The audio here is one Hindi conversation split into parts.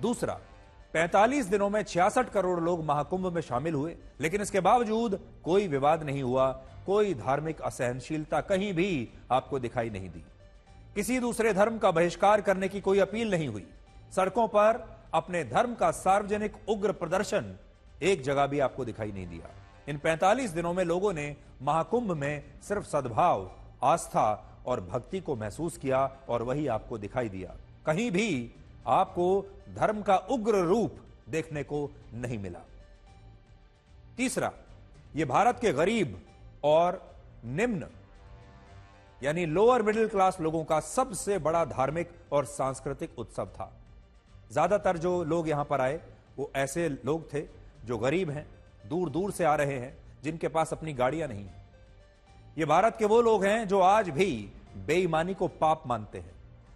दूसरा, 45 दिनों में 66 करोड़ लोग महाकुंभ में शामिल हुए, लेकिन इसके बावजूद कोई विवाद नहीं हुआ, कोई धार्मिक असहनशीलता कहीं भी आपको दिखाई नहीं दी, किसी दूसरे धर्म का बहिष्कार करने की कोई अपील नहीं हुई, सड़कों पर अपने धर्म का सार्वजनिक उग्र प्रदर्शन एक जगह भी आपको दिखाई नहीं दिया। इन 45 दिनों में लोगों ने महाकुंभ में सिर्फ सद्भाव, आस्था और भक्ति को महसूस किया और वही आपको दिखाई दिया। कहीं भी आपको धर्म का उग्र रूप देखने को नहीं मिला। तीसरा, यह भारत के गरीब और निम्न यानी लोअर मिडिल क्लास लोगों का सबसे बड़ा धार्मिक और सांस्कृतिक उत्सव था। ज्यादातर जो लोग यहां पर आए वो ऐसे लोग थे जो गरीब हैं, दूर दूर से आ रहे हैं, जिनके पास अपनी गाड़ियां नहीं हैं। ये भारत के वो लोग हैं जो आज भी बेईमानी को पाप मानते हैं,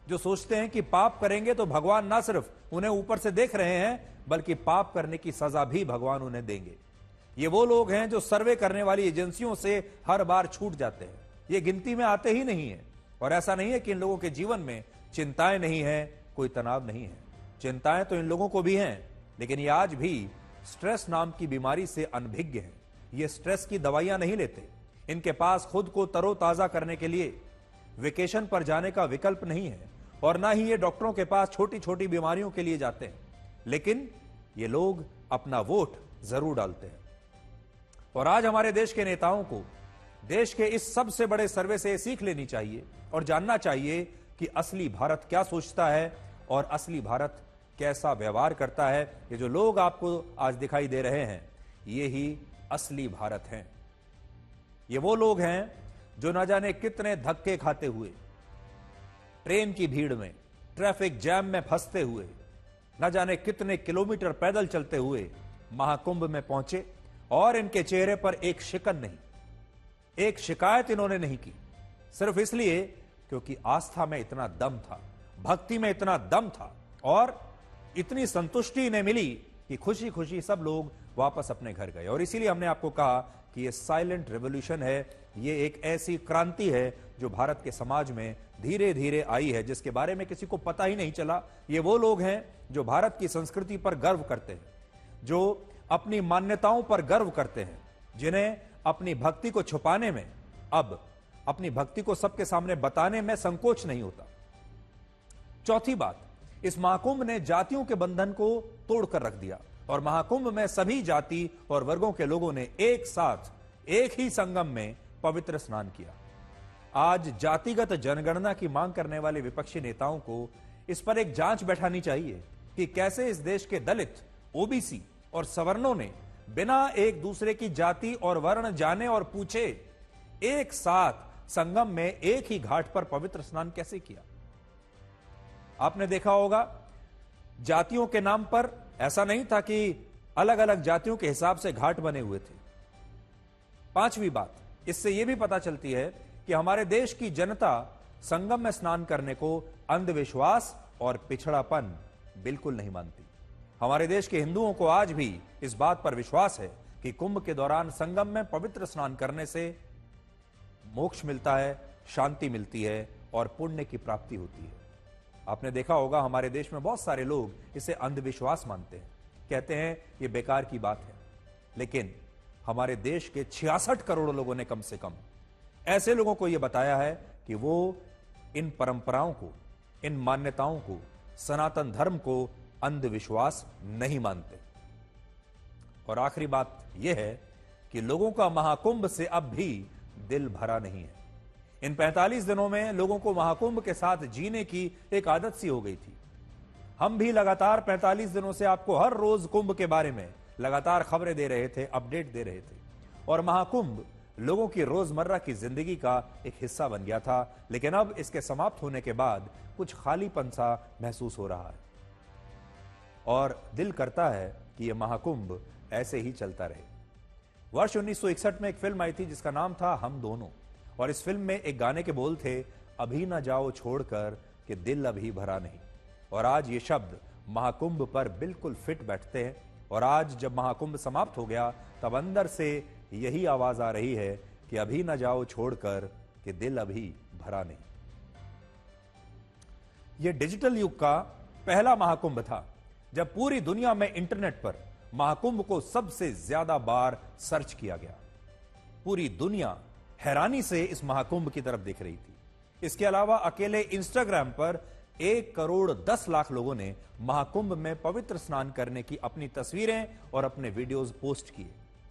जो सोचते हैं कि पाप करेंगे तो भगवान ना सिर्फ उन्हें ऊपर से देख रहे हैं, बल्कि पाप करने की सजा भी भगवान उन्हें देंगे। ये वो लोग हैं जो सर्वे करने वाली एजेंसियों से हर बार छूट जाते हैं, ये गिनती में आते ही नहीं है। और ऐसा नहीं है कि इन लोगों के जीवन में चिंताएं नहीं है, कोई तनाव नहीं है। चिंताएं तो इन लोगों को भी हैं, लेकिन ये आज भी स्ट्रेस नाम की बीमारी से अनभिज्ञ हैं। ये स्ट्रेस की दवाइयां नहीं लेते। इनके पास खुद को तरोताजा करने के लिए वेकेशन पर जाने का विकल्प नहीं है, और ना ही ये डॉक्टरों के पास छोटी छोटी बीमारियों के लिए जाते हैं। लेकिन ये लोग अपना वोट जरूर डालते हैं। और आज हमारे देश के नेताओं को देश के इस सबसे बड़े सर्वे से सीख लेनी चाहिए और जानना चाहिए कि असली भारत क्या सोचता है और असली भारत कैसा व्यवहार करता है। ये जो लोग आपको आज दिखाई दे रहे हैं, ये ही असली भारत हैं। ये वो लोग हैं जो न जाने कितने धक्के खाते हुए, ट्रेन की भीड़ में, ट्रैफिक जैम में फंसते हुए, न जाने कितने किलोमीटर पैदल चलते हुए महाकुंभ में पहुंचे, और इनके चेहरे पर एक शिकन नहीं, एक शिकायत इन्होंने नहीं की, सिर्फ इसलिए क्योंकि आस्था में इतना दम था, भक्ति में इतना दम था, और इतनी संतुष्टि इन्हें मिली कि खुशी खुशी सब लोग वापस अपने घर गए। और इसीलिए हमने आपको कहा कि ये साइलेंट रेवोल्यूशन है, ये एक ऐसी क्रांति है जो भारत के समाज में धीरे धीरे आई है, जिसके बारे में किसी को पता ही नहीं चला। ये वो लोग हैं जो भारत की संस्कृति पर गर्व करते हैं, जो अपनी मान्यताओं पर गर्व करते हैं, जिन्हें अपनी भक्ति को छुपाने में, अब अपनी भक्ति को सबके सामने बताने में संकोच नहीं होता। चौथी बात, इस महाकुंभ ने जातियों के बंधन को तोड़कर रख दिया, और महाकुंभ में सभी जाति और वर्गों के लोगों ने एक साथ एक ही संगम में पवित्र स्नान किया। आज जातिगत जनगणना की मांग करने वाले विपक्षी नेताओं को इस पर एक जांच बैठानी चाहिए कि कैसे इस देश के दलित, ओबीसी और सवर्णों ने बिना एक दूसरे की जाति और वर्ण जाने और पूछे एक साथ संगम में एक ही घाट पर पवित्र स्नान कैसे किया। आपने देखा होगा, जातियों के नाम पर ऐसा नहीं था कि अलग अलग जातियों के हिसाब से घाट बने हुए थे। पांचवी बात, इससे यह भी पता चलती है कि हमारे देश की जनता संगम में स्नान करने को अंधविश्वास और पिछड़ापन बिल्कुल नहीं मानती। हमारे देश के हिंदुओं को आज भी इस बात पर विश्वास है कि कुंभ के दौरान संगम में पवित्र स्नान करने से मोक्ष मिलता है, शांति मिलती है और पुण्य की प्राप्ति होती है। आपने देखा होगा, हमारे देश में बहुत सारे लोग इसे अंधविश्वास मानते हैं, कहते हैं ये बेकार की बात है। लेकिन हमारे देश के 66 करोड़ लोगों ने कम से कम ऐसे लोगों को यह बताया है कि वो इन परंपराओं को, इन मान्यताओं को, सनातन धर्म को अंधविश्वास नहीं मानते। और आखिरी बात यह है कि लोगों का महाकुंभ से अब भी दिल भरा नहीं है। इन 45 दिनों में लोगों को महाकुंभ के साथ जीने की एक आदत सी हो गई थी। हम भी लगातार 45 दिनों से आपको हर रोज कुंभ के बारे में लगातार खबरें दे रहे थे, अपडेट दे रहे थे, और महाकुंभ लोगों की रोजमर्रा की जिंदगी का एक हिस्सा बन गया था। लेकिन अब इसके समाप्त होने के बाद कुछ खालीपन सा महसूस हो रहा है, और दिल करता है कि यह महाकुंभ ऐसे ही चलता रहे। वर्ष 1961 में एक फिल्म आई थी जिसका नाम था हम दोनों, और इस फिल्म में एक गाने के बोल थे, अभी ना जाओ छोड़कर कि दिल अभी भरा नहीं। और आज ये शब्द महाकुंभ पर बिल्कुल फिट बैठते हैं। और आज जब महाकुंभ समाप्त हो गया, तब अंदर से यही आवाज आ रही है कि अभी ना जाओ छोड़कर कि दिल अभी भरा नहीं। यह डिजिटल युग का पहला महाकुंभ था जब पूरी दुनिया में इंटरनेट पर महाकुंभ को सबसे ज्यादा बार सर्च किया गया। पूरी दुनिया हैरानी से इस महाकुंभ की तरफ देख रही थी। इसके अलावा अकेले इंस्टाग्राम पर 1,10,00,000 लोगों ने महाकुंभ में पवित्र स्नान करने की अपनी तस्वीरें और अपने वीडियोस पोस्ट किए,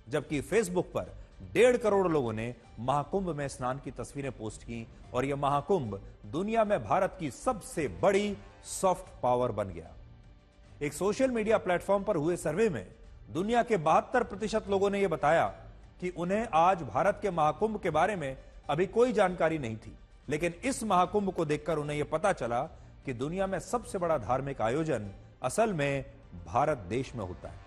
जबकि फेसबुक पर 1.5 करोड़ लोगों ने महाकुंभ में स्नान की तस्वीरें पोस्ट की और यह महाकुंभ दुनिया में भारत की सबसे बड़ी सॉफ्ट पावर बन गया। एक सोशल मीडिया प्लेटफॉर्म पर हुए सर्वे में दुनिया के 72% लोगों ने यह बताया कि उन्हें आज भारत के महाकुंभ के बारे में अभी कोई जानकारी नहीं थी, लेकिन इस महाकुंभ को देखकर उन्हें यह पता चला कि दुनिया में सबसे बड़ा धार्मिक आयोजन असल में भारत देश में होता है।